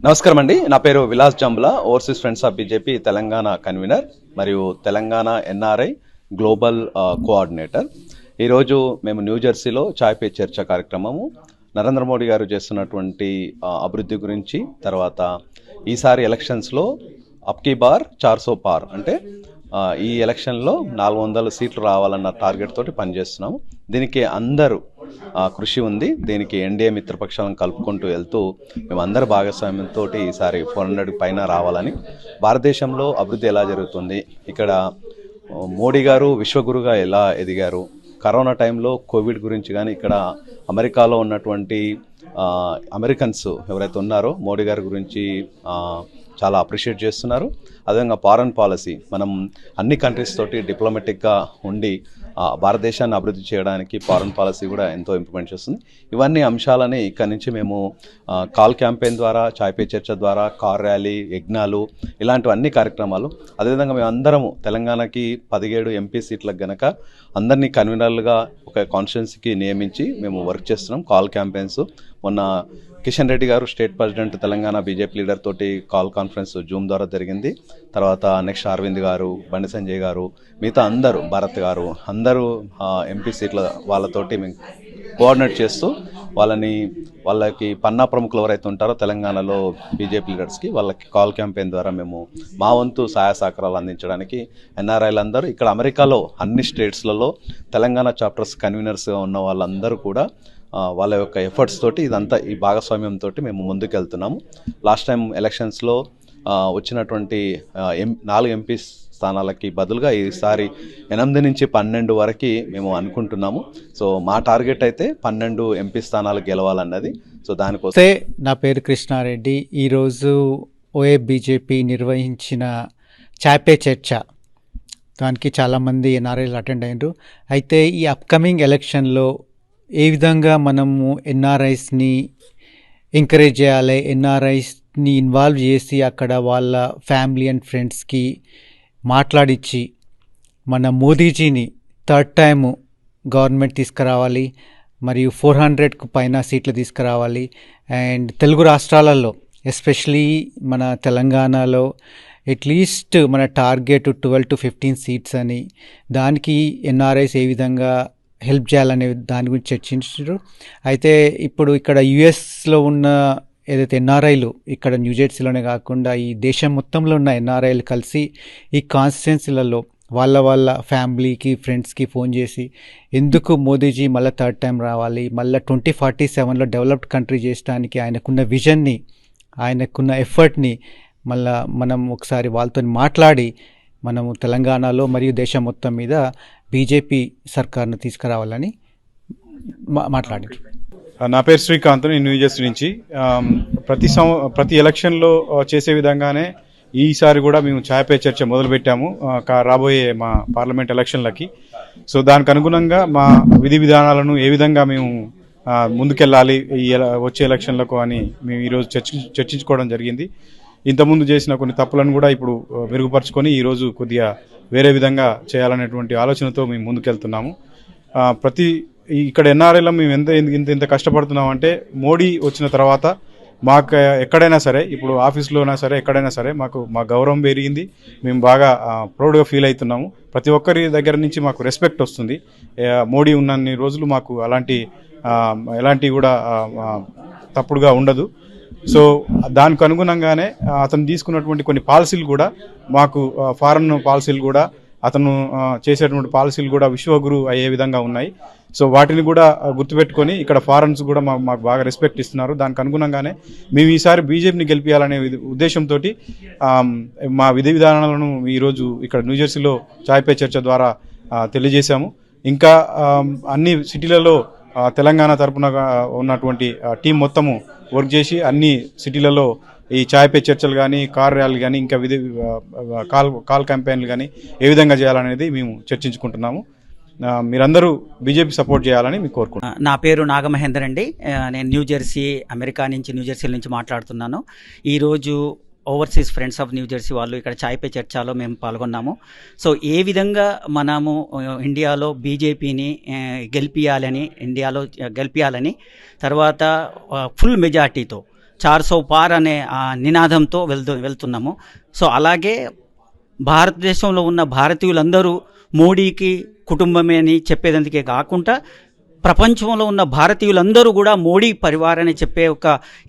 నమస్కారం అండి. నా పేరు Vilas Jambla, overseas friends of BJP Telangana convener మరియు తెలంగాణ ఎన్ఆర్ఐ గ్లోబల్ కోఆర్డినేటర్. ఈరోజు మేము న్యూజెర్సీలో చాయ్ పే చర్చ కార్యక్రమము నరేంద్ర మోడీ గారు చేస్తున్నటువంటి అభివృద్ధి గురించి, తర్వాత ఈసారి ఎలక్షన్స్లో అబ్కీ బార్ 400 పార్ అంటే ఈ ఎలక్షన్లో 400 సీట్లు రావాలన్న టార్గెట్ తోటి పనిచేస్తున్నాము. దీనికి అందరూ కృషి ఉంది. దీనికి ఎన్డీఏ మిత్రపక్షాలను కలుపుకుంటూ వెళ్తూ మేమందరి భాగస్వామ్యంతో ఈసారి 400 పైన రావాలని. భారతదేశంలో అభివృద్ధి ఎలా జరుగుతుంది, ఇక్కడ మోడీ గారు విశ్వగురుగా ఎలా ఎదిగారు, కరోనా టైంలో కోవిడ్ గురించి కానీ, ఇక్కడ అమెరికాలో ఉన్నటువంటి అమెరికన్స్ ఎవరైతే ఉన్నారో మోడీ గారి గురించి చాలా అప్రిషియేట్ చేస్తున్నారు. అదేవిధంగా ఫారెన్ పాలసీ, మనం అన్ని కంట్రీస్ తోటి డిప్లొమాటిక్గా ఉండి భారతదేశాన్ని అభివృద్ధి చేయడానికి ఫారెన్ పాలసీ కూడా ఎంతో ఇంప్లిమెంట్ చేస్తుంది. ఇవన్నీ అంశాలని ఇక్కడి నుంచి మేము కాల్ క్యాంపెయిన్ ద్వారా, చాయ్ పే చర్చ ద్వారా, కార్ ర్యాలీ, యజ్ఞాలు, ఇలాంటివన్నీ కార్యక్రమాలు. అదేవిధంగా మేము అందరము తెలంగాణకి 17 ఎంపీ సీట్లకు గనక అందరినీ కన్వీనర్లుగా ఒక కాన్స్టిట్యున్సీకి నియమించి మేము వర్క్ చేస్తున్నాం. కాల్ క్యాంపెయిన్స్ మొన్న కిషన్ రెడ్డి గారు state president Telangana BJP leader తోటి కాల్ కాన్ఫరెన్స్ జూమ్ ద్వారా జరిగింది. తర్వాత నెక్స్ట్ అరవింద్ గారు, బండి సంజయ్ గారు, మిగతా అందరూ, భారత్ గారు, అందరూ ఎంపీ సీట్ల వాళ్ళతోటి మేము కోఆర్డినేట్ చేస్తూ వాళ్ళకి పన్నా ప్రముఖులు ఎవరైతే ఉంటారో తెలంగాణలో బీజేపీ లీడర్స్కి వాళ్ళకి కాల్ క్యాంపెయిన్ ద్వారా మేము మా వంతు సహాయ సహకారాలు అందించడానికి ఎన్ఆర్ఐలు అందరూ ఇక్కడ అమెరికాలో అన్ని స్టేట్స్లలో తెలంగాణ చాప్టర్స్ కన్వీనర్స్గా ఉన్న వాళ్ళందరూ కూడా వాళ్ళ యొక్క ఎఫర్ట్స్ తోటి ఇదంతా ఈ భాగస్వామ్యంతో మేము ముందుకు వెళ్తున్నాము. లాస్ట్ టైం ఎలక్షన్స్లో వచ్చినటువంటి 4 ఎంపీ స్థానాలకి బదులుగా ఈసారి 8 నుంచి 12 వరకు మేము అనుకుంటున్నాము. సో మా టార్గెట్ అయితే 12 ఎంపీ స్థానాలు గెలవాలన్నది. సో దానికోసం నా పేరు కృష్ణారెడ్డి. ఈరోజు ఓఏ బీజేపీ నిర్వహించిన చాయ్ పే చర్చ, దానికి చాలామంది ఎన్ఆర్ఐలు అటెండ్ అయ్యారు. అయితే ఈ అప్కమింగ్ ఎలక్షన్లో ఏ విధంగా మనము ఎన్ఆర్ఐస్ని ఎంకరేజ్ చేయాలి, ఎన్ఆర్ఐస్ని ఇన్వాల్వ్ చేసి అక్కడ వాళ్ళ ఫ్యామిలీ అండ్ ఫ్రెండ్స్కి మాట్లాడించి మన మోదీజీని 3rd టైం గవర్నమెంట్ తీసుకురావాలి, మరియు 400కు పైన సీట్లు తీసుకురావాలి. అండ్ తెలుగు రాష్ట్రాలలో ఎస్పెషలీ మన తెలంగాణలో అట్లీస్ట్ మన టార్గెట్ 12 to 15 సీట్స్ అని, దానికి ఎన్ఆర్ఐస్ ఏ విధంగా హెల్ప్ చేయాలనే దాని గురించి చర్చించారు. అయితే ఇప్పుడు ఇక్కడ యుఎస్లో ఉన్న ఏదైతే ఎన్ఆర్ఐలు ఇక్కడ న్యూజెర్సీలోనే కాకుండా ఈ దేశం మొత్తంలో ఉన్న ఎన్ఆర్ఐలు కలిసి ఈ కాన్స్టిట్యున్సీలలో వాళ్ళ ఫ్యామిలీకి, ఫ్రెండ్స్కి ఫోన్ చేసి ఎందుకు మోదీజీ మళ్ళీ 3rd టైం రావాలి, మళ్ళీ 2047లో డెవలప్డ్ కంట్రీ చేయడానికి ఆయనకున్న విజన్ని, ఆయనకున్న ఎఫర్ట్ని మళ్ళీ మనం ఒకసారి వాళ్ళతో మాట్లాడి మనము తెలంగాణలో మరియు దేశం మొత్తం మీద బీజేపీ సర్కార్ను తీసుకురావాలని మాట్లాడారు. నా పేరు శ్రీకాంత్, నేను న్యూజెర్సీ నుంచి. ప్రతి ఎలక్షన్లో చేసే విధంగానే ఈసారి కూడా మేము చాయ్ పే చర్చ మొదలుపెట్టాము రాబోయే మా పార్లమెంట్ ఎలక్షన్లకి. సో దానికి అనుగుణంగా మా విధి విధానాలను ఏ విధంగా మేము ముందుకెళ్ళాలి ఈ వచ్చే ఎలక్షన్లకు అని మేము ఈరోజు చర్చించుకోవడం జరిగింది. ఇంతకుముందు చేసిన కొన్ని తప్పులను కూడా ఇప్పుడు మెరుగుపరుచుకొని ఈరోజు కొద్దిగా వేరే విధంగా చేయాలనేటువంటి ఆలోచనతో మేము ముందుకెళ్తున్నాము. ఇక్కడ ఎన్ఆర్ఐలో మేము ఇంత కష్టపడుతున్నాం అంటే, మోడీ వచ్చిన తర్వాత మాకు ఎక్కడైనా సరే, ఇప్పుడు ఆఫీస్లోనా సరే, ఎక్కడైనా సరే మా గౌరవం పెరిగింది. మేము బాగా ప్రౌడ్గా ఫీల్ అవుతున్నాము. ప్రతి ఒక్కరి దగ్గర నుంచి మాకు రెస్పెక్ట్ వస్తుంది. మోడీ ఉన్నన్ని రోజులు మాకు ఎలాంటి కూడా తప్పుడుగా ఉండదు. సో దానికి అనుగుణంగానే అతను తీసుకున్నటువంటి కొన్ని పాలసీలు కూడా మాకు, ఫారెన్ పాలసీలు కూడా, అతను చేసేటువంటి పాలసీలు కూడా విశ్వగురు అయ్యే విధంగా ఉన్నాయి. సో వాటిని కూడా గుర్తుపెట్టుకొని ఇక్కడ ఫారెన్స్ కూడా మాకు బాగా రెస్పెక్ట్ ఇస్తున్నారు. దానికి అనుగుణంగానే మేము ఈసారి బీజేపీని గెలిపించాలనే ఉద్దేశంతో మా విధి విధానాలను ఈరోజు ఇక్కడ న్యూజెర్సీలో చాయ్ పే చర్చ ద్వారా తెలియజేశాము. ఇంకా అన్ని సిటీలలో తెలంగాణ తరపున ఉన్నటువంటి టీం మొత్తము వర్క్ చేసి అన్ని సిటీలలో ఈ చాయ్ పే చర్చలు కానీ, కార్ ర్యాలీలు కానీ, ఇంకా కాల్ క్యాంపెయిన్లు కానీ ఏ విధంగా చేయాలనేది మేము చర్చించుకుంటున్నాము. మీరందరూ బీజేపీ సపోర్ట్ చేయాలని మీకు కోరుకుంటున్నాను. నా పేరు నాగమహేందర్ అండి. నేను న్యూజెర్సీ న్యూజెర్సీ నుంచి మాట్లాడుతున్నాను. ఈరోజు ఓవర్సీస్ ఫ్రెండ్స్ ఆఫ్ న్యూజెర్సీ వాళ్ళు ఇక్కడ చాయ్ పే చర్చలో మేము పాల్గొన్నాము. సో ఏ విధంగా మనము ఇండియాలో బీజేపీని గెలిపియాలని తర్వాత ఫుల్ మెజార్టీతో 400 పార్ అనే ఆ నినాదంతో వెళ్తున్నాము. సో అలాగే భారతదేశంలో ఉన్న భారతీయులందరూ మోడీకి కుటుంబమే అని చెప్పేదందుకే కాకుండా ప్రపంచంలో ఉన్న భారతీయులందరూ కూడా మోడీ పరివారాన్ని చెప్పే ఒక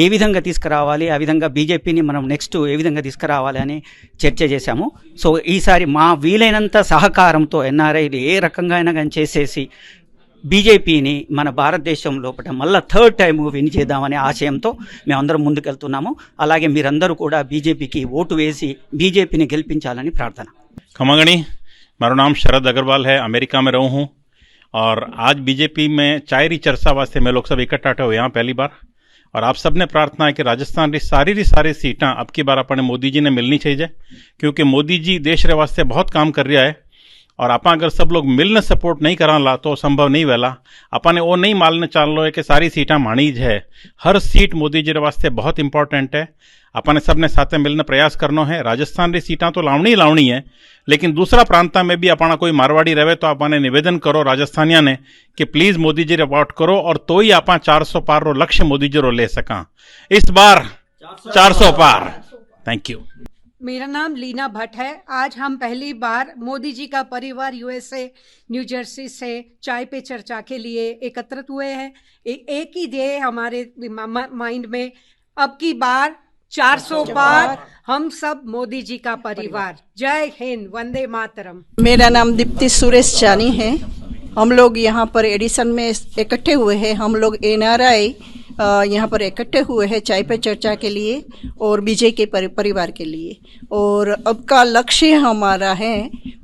ఏ విధంగా తీసుకురావాలి, ఆ విధంగా బీజేపీని మనం నెక్స్ట్ ఏ విధంగా తీసుకురావాలి అని చర్చ చేశాము. సో ఈసారి మా వీలైనంత సహకారంతో ఎన్ఆర్ఐలు ఏ రకంగా అయినా కానీ చేసేసి బీజేపీని మన భారతదేశం లోపల మళ్ళీ థర్డ్ టైం విన్ చేద్దామనే ఆశయంతో మేమందరం ముందుకెళ్తున్నాము. అలాగే మీరందరూ కూడా బీజేపీకి ఓటు వేసి బీజేపీని గెలిపించాలని ప్రార్థన. खमागणी, मेरा नाम शरद अग्रवाल है, अमेरिका में रहूँ हूँ और आज बीजेपी में चायरी चर्चा वास्ते मैं लोग सब इकट्ठा हुए यहाँ पहली बार और आप सब ने प्रार्थना है कि राजस्थान की सारी सीटां अब की बार अपने मोदी जी ने मिलनी चाहिए क्योंकि मोदी जी देश रे वास्ते बहुत काम कर रहा है और आप अगर सब लोग मिलने सपोर्ट नहीं करा ला तो संभव नहीं वेला. अपन वो नहीं मालने चाल लो है कि सारी सीटां माणीज है, हर सीट मोदी जी रे वास्ते बहुत इंपॉर्टेंट है. अपन सब ने साथ मिलने प्रयास करना है. राजस्थान री सीटां तो लावनी है लेकिन दूसरा प्रांता में भी अपना कोई मारवाड़ी रहे तो आपने निवेदन करो राजस्थानिया ने कि प्लीज मोदी जी रे वोट करो और तो ही आप 400 पार रो लक्ष्य मोदी जी रो ले सका. इस बार 400 पार. Thank you. मेरा नाम लीना भट्ट है. आज हम पहली बार मोदी जी का परिवार यूएसए न्यू जर्सी से चाय पे चर्चा के लिए एकत्रित हुए हैं. एक ही ध्येय हमारे माइंड में, अब की बार 400 पार, हम सब मोदी जी का परिवार. जय हिंद, वंदे मातरम. मेरा नाम दीप्ति सुरेश जानी है. हम लोग यहाँ पर एडिसन में इकट्ठे हुए हैं. हम लोग एनआरआई यहाँ पर इकट्ठे हुए हैं चाय पे चर्चा के लिए और बीजेपी के परिवार के लिए. और अब का लक्ष्य हमारा है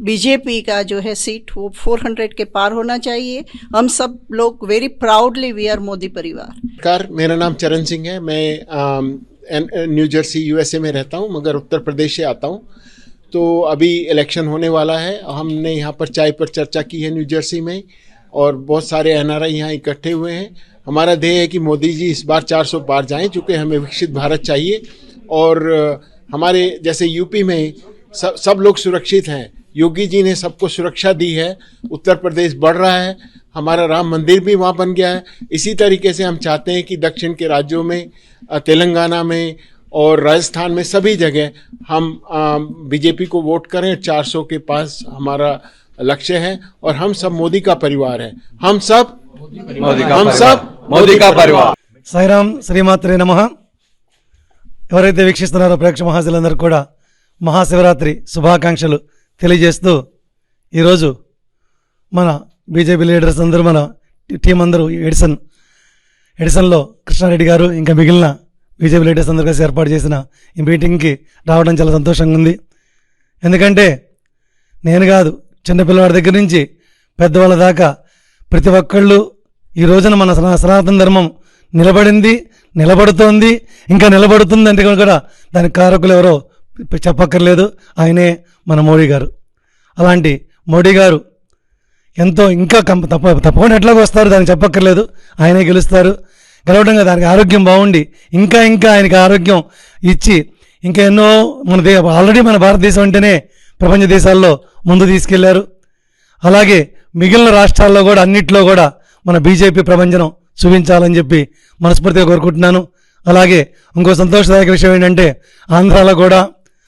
बीजेपी का जो है सीट वो 400 के पार होना चाहिए. हम सब लोग very proudly we are Modi परिवार. मेरा नाम चरण सिंह है. मैं न्यू जर्सी यूएसए में रहता हूँ मगर उत्तर प्रदेश से आता हूँ. तो अभी इलेक्शन होने वाला है. हमने यहाँ पर चाय पर चर्चा की है न्यू जर्सी में और बहुत सारे एनआरआई यहाँ इकट्ठे हुए हैं. हमारा ध्येय है कि मोदी जी इस बार 400 पार जाएं चूँकि हमें विकसित भारत चाहिए और हमारे जैसे यूपी में सब लोग सुरक्षित हैं. योगी जी ने सबको सुरक्षा दी है. उत्तर प्रदेश बढ़ रहा है. हमारा राम मंदिर भी वहाँ बन गया है. इसी तरीके से हम चाहते हैं कि दक्षिण के राज्यों में, तेलंगाना में और राजस्थान में सभी जगह हम बीजेपी को वोट करें. 400 के पास हमारा लक्ष्य है और हम सब मोदी का परिवार है. हम सब మోదీ కా పరివార్. సాయిరామ్, శ్రీమాత్రే నమః. ఎవరైతే వీక్షిస్తున్నారో ప్రేక్షక మహాశయులందరూ కూడా మహాశివరాత్రి శుభాకాంక్షలు తెలియజేస్తూ ఈరోజు మన బీజేపీ లీడర్స్ అందరూ, మన టీం అందరూ ఎడిసన్లో కృష్ణారెడ్డి గారు ఇంకా మిగిలిన బీజేపీ లీడర్స్ అందరూ కలిసి ఏర్పాటు చేసిన ఈ మీటింగ్కి రావడం చాలా సంతోషంగా ఉంది. ఎందుకంటే నేను కాదు, చిన్నపిల్లవాడి దగ్గర నుంచి పెద్దవాళ్ళ దాకా ప్రతి ఒక్కళ్ళు ఈ రోజున మన సనాతన ధర్మం నిలబడింది, నిలబడుతోంది, ఇంకా నిలబడుతుంది అంటే కూడా దానికి కారకులు ఎవరో చెప్పక్కర్లేదు, ఆయనే మన మోడీ గారు. అలాంటి మోడీ గారు ఎంతో ఇంకా తప్పకుండా ఎట్లాగో వస్తారు, దానికి చెప్పక్కర్లేదు, ఆయనే గెలుస్తారు. గెలవడంగా దానికి ఆరోగ్యం బాగుండి ఇంకా ఆయనకి ఆరోగ్యం ఇచ్చి ఇంకా ఎన్నో ఆల్రెడీ మన భారతదేశం అంటేనే ప్రపంచ దేశాల్లో ముందు తీసుకెళ్లారు. అలాగే మిగిలిన రాష్ట్రాల్లో కూడా అన్నిట్లో కూడా మన బీజేపీ ప్రభంజనం చూపించాలని చెప్పి మనస్ఫూర్తిగా కోరుకుంటున్నాను. అలాగే ఇంకో సంతోషదాయక విషయం ఏంటంటే ఆంధ్రాలో కూడా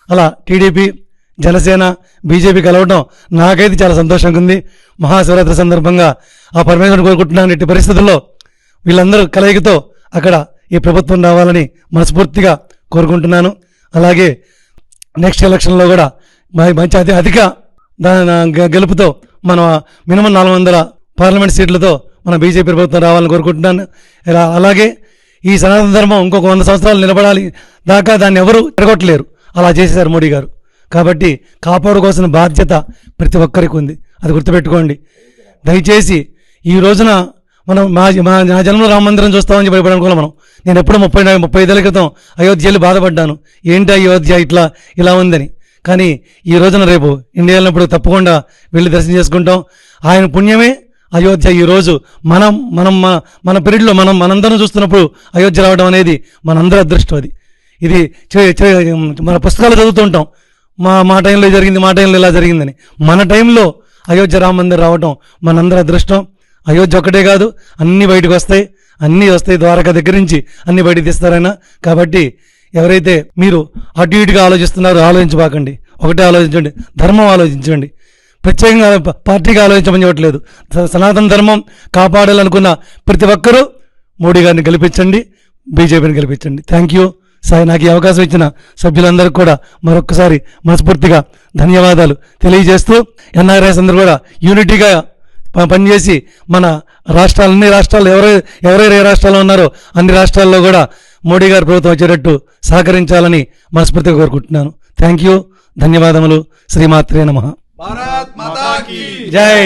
అలా టీడీపీ, జనసేన, బీజేపీ కలవడం నాకైతే చాలా సంతోషంగా ఉంది. మహాశివరాత్రి సందర్భంగా ఆ పరమేశ్వరుని కోరుకుంటున్నాను. ఇట్టి పరిస్థితుల్లో వీళ్ళందరూ కలయికతో అక్కడ ఈ ప్రభుత్వం రావాలని మనస్ఫూర్తిగా కోరుకుంటున్నాను. అలాగే నెక్స్ట్ ఎలక్షన్లో కూడా మంచి అధిక గెలుపుతో మన మినిమం 400 పార్లమెంట్ సీట్లతో మన బీజేపీ ప్రభుత్వం రావాలని కోరుకుంటున్నాను. అలాగే ఈ సనాతన ధర్మం ఇంకొక 100 సంవత్సరాలు నిలబడాలి దాకా దాన్ని ఎవరు ఎడగొట్టలేరు, అలా చేసేశారు మోడీ గారు. కాబట్టి కాపాడుకోవాల్సిన బాధ్యత ప్రతి ఒక్కరికి ఉంది, అది గుర్తుపెట్టుకోండి. దయచేసి ఈ రోజున మనం నా జన్మలో రామ మందిరం చూస్తామని చెప్పి భయపడనుకోవాలి మనం. నేను ఎప్పుడో 35 ఏళ్ల క్రితం అయోధ్యలో బాధపడ్డాను, ఏంటి అయోధ్య ఇలా ఉందని. కానీ ఈ రోజున రేపు ఇండియా వెళ్ళినప్పుడు తప్పకుండా వెళ్ళి దర్శనం చేసుకుంటాం. ఆయన పుణ్యమే అయోధ్య ఈరోజు మన పీరియడ్లో మనందరం చూస్తున్నప్పుడు అయోధ్య రావడం అనేది మనందరి అదృష్టం. ఇది మన పుస్తకాలు చదువుతూ ఉంటాం, మా టైంలో జరిగింది, మా టైంలో ఇలా జరిగిందని. మన టైంలో అయోధ్య రామ మందిర్ రావడం మనందరి అదృష్టం. అయోధ్య ఒక్కటే కాదు, అన్నీ బయటకు వస్తాయి. అన్నీ వస్తాయి, ద్వారకా దగ్గర నుంచి అన్ని బయట తీస్తారైనా. కాబట్టి ఎవరైతే మీరు అటు ఇటుగా ఆలోచిస్తున్నారో ఆలోచించబాకండి, ఒకటే ఆలోచించండి, ధర్మం ఆలోచించండి. ప్రత్యేకంగా పార్టీగా ఆలోచించమని చెప్పట్లేదు. సనాతన ధర్మం కాపాడాలనుకున్న ప్రతి ఒక్కరూ మోడీ గారిని గెలిపించండి, బీజేపీని గెలిపించండి. Thank you Sai. నాకు ఈ అవకాశం ఇచ్చిన సభ్యులందరికీ కూడా మరొక్కసారి మనస్ఫూర్తిగా ధన్యవాదాలు తెలియజేస్తూ, ఎన్ఆర్ఐస్ అందరూ కూడా యూనిటీగా పనిచేసి మన అన్ని రాష్ట్రాలు ఎవరెవరు ఏ రాష్ట్రాల్లో ఉన్నారో అన్ని రాష్ట్రాల్లో కూడా మోడీ గారి ప్రభుత్వం వచ్చేటట్టు సహకరించాలని మనస్ఫూర్తిగా కోరుకుంటున్నాను. థ్యాంక్ యూ, ధన్యవాదములు. శ్రీమాత్రే నమః. భారత్ మాతా కీ జై.